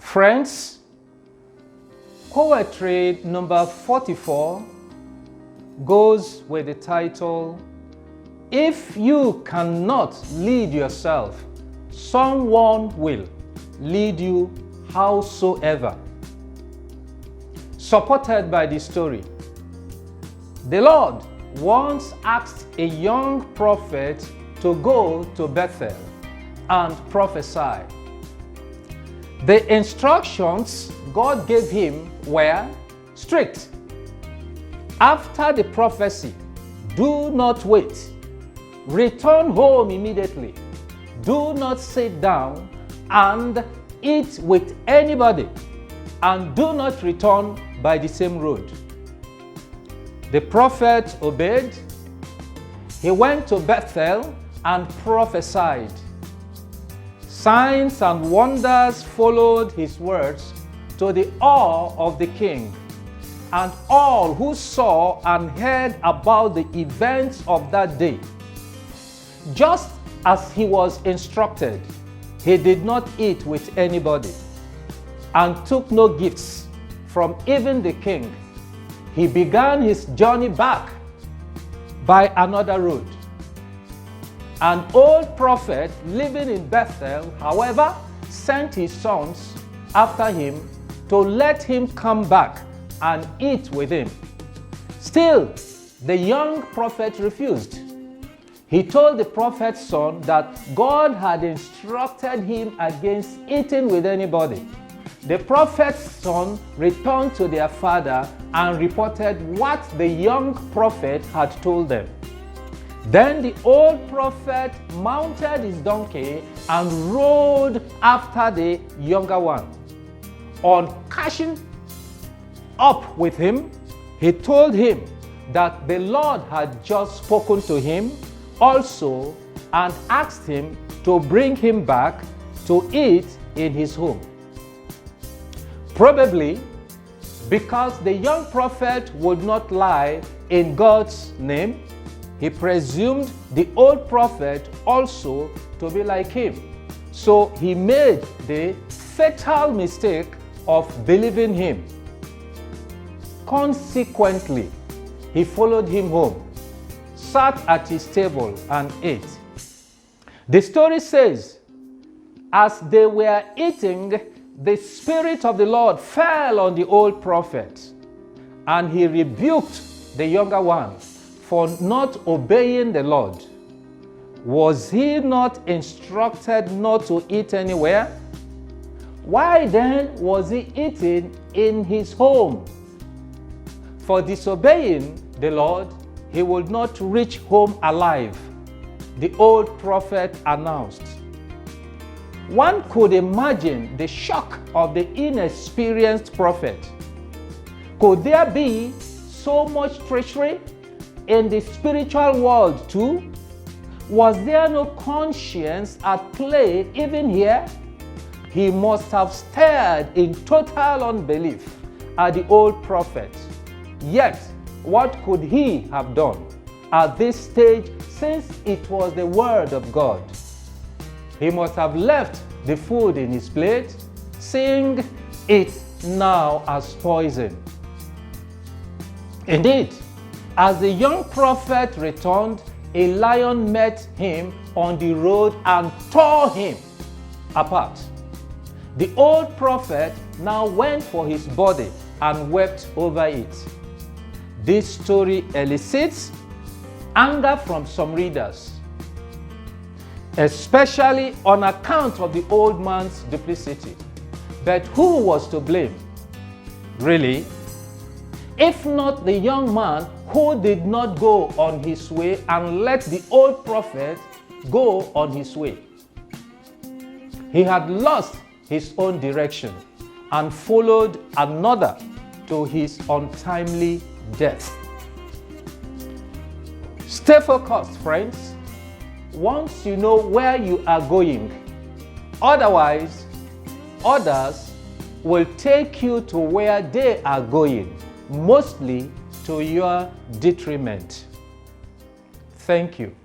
Friends, poetry number 44 goes with the title, "If you cannot lead yourself, someone will lead you howsoever." Supported by the story. The Lord once asked a young prophet to go to Bethel and prophesy. The instructions God gave him were strict. After the prophecy, do not wait. Return home immediately. Do not sit down and eat with anybody, and do not return by the same road. The prophet obeyed. He went to Bethel and prophesied. Signs and wonders followed his words, to the awe of the king and all who saw and heard about the events of that day. Just as he was instructed, he did not eat with anybody and took no gifts from even the king. He began his journey back by another road. An old prophet living in Bethel, however, sent his sons after him to let him come back and eat with him. Still, the young prophet refused. He told the prophet's son that God had instructed him against eating with anybody. The prophet's son returned to their father and reported what the young prophet had told them. Then the old prophet mounted his donkey and rode after the younger one. On catching up with him, he told him that the Lord had just spoken to him also and asked him to bring him back to eat in his home. Probably because the young prophet would not lie in God's name, he presumed the old prophet also to be like him. So he made the fatal mistake of believing him. Consequently, he followed him home, sat at his table and ate. The story says, as they were eating, the Spirit of the Lord fell on the old prophet, and he rebuked the younger one for not obeying the Lord. Was he not instructed not to eat anywhere? Why then was he eating in his home? For disobeying the Lord, he would not reach home alive, the old prophet announced. One could imagine the shock of the inexperienced prophet. Could there be so much treachery in the spiritual world too? Was there no conscience at play even here? He must have stared in total unbelief at the old prophet. Yet, what could he have done at this stage, since it was the word of God? He must have left the food in his plate, seeing it now as poison. Indeed, as the young prophet returned, a lion met him on the road and tore him apart. The old prophet now went for his body and wept over it. This story elicits anger from some readers, especially on account of the old man's duplicity. But who was to blame, really? If not the young man who did not go on his way and let the old prophet go on his way. He had lost his own direction and followed another to his untimely death. Stay focused, friends, once you know where you are going. Otherwise, others will take you to where they are going, mostly to your detriment. Thank you.